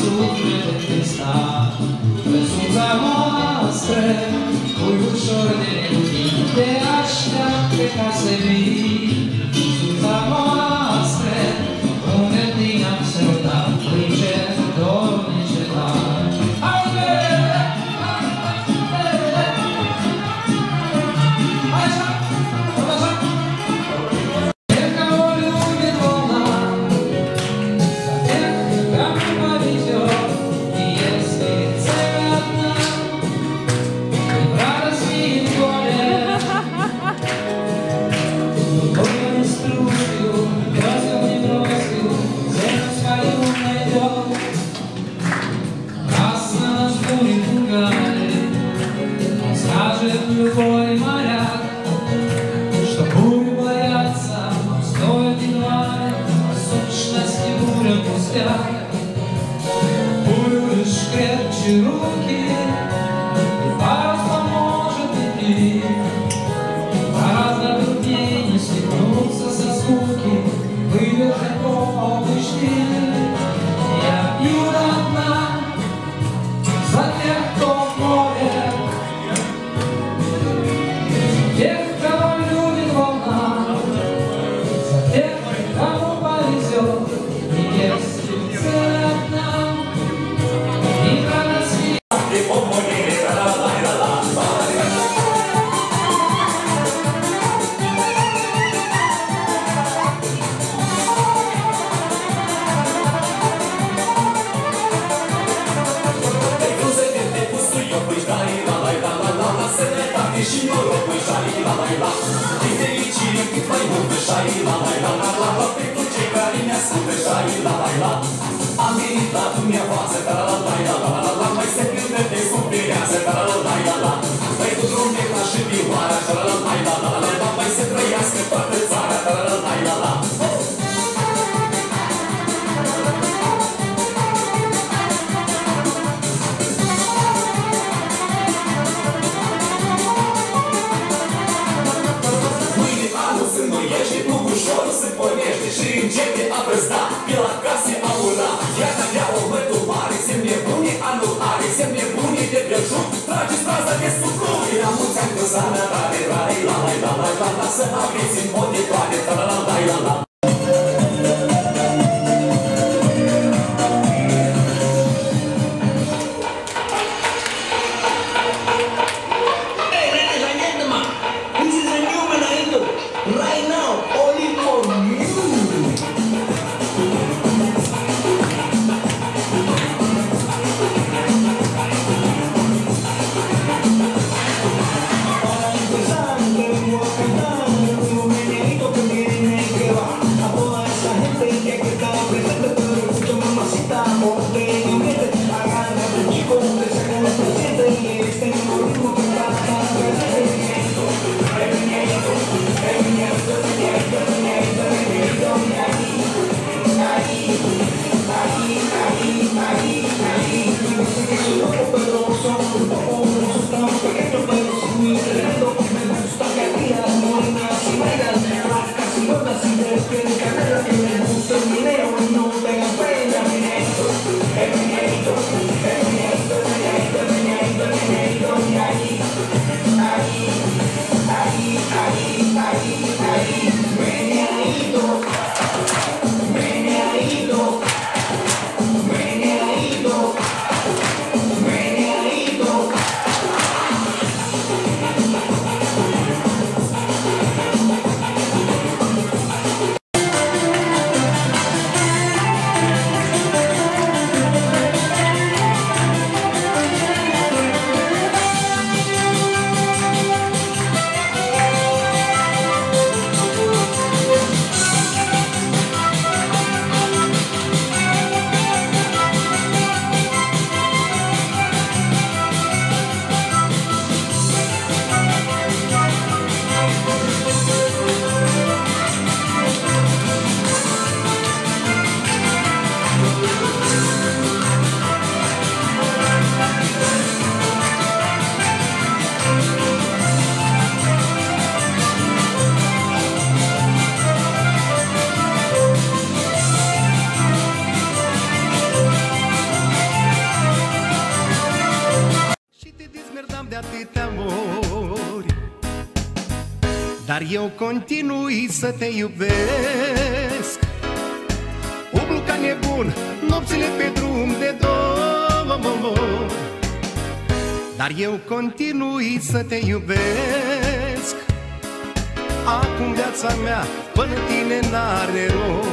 suflet de cristal. Răsuța noastră, cu ușor de nebunie, te așteaptă ca să vii. Răsuța noastră, unde ne-am sărutat, prin cer dor necetat. Любой моряк, что бурю боятся, стоит едва о сущности буря пустяк. Бурю лишь крепче руки, и парус поможет идти. Гораздо труднее не стегнуться со скуки, выдержать помощи. Я пью до дна за тех, кто в море. Тех, кого любит волна, за тех, кому повезет, и если цель одна, и когда свет. Și norocul șai-la-la-la, din fericire cât mai mult șai-la-la-la-la, pentru cei care ne ascultă șai-la-la-la. Am venit la dumneavoastră, ta-la-la-la-la-la-la, mai se cântă de suferează, ta-la-la-la-la-la. Mai cu trompeta și vioara, ta-la-la-la-la-la, mai se trăiască toată țara, ta-la-la-la-la-la. Ușor se pornește și începe a brăzda pe la case a ura. Iar avea o mătumare, semne bune anul are, semne bune de Crăciun. Trageți braza de sucuri, la mulți ani cu sănătate, la-la-la-la-la-la, să aveți în mod de toate, la-la-la-la-la-la. Cantando, tu menino que viene que va. dar eu continui să te iubesc. Umblu ca nebun nopțile pe drum de dor, dar eu continui să te iubesc. Acum viața mea fără tine n-are rost.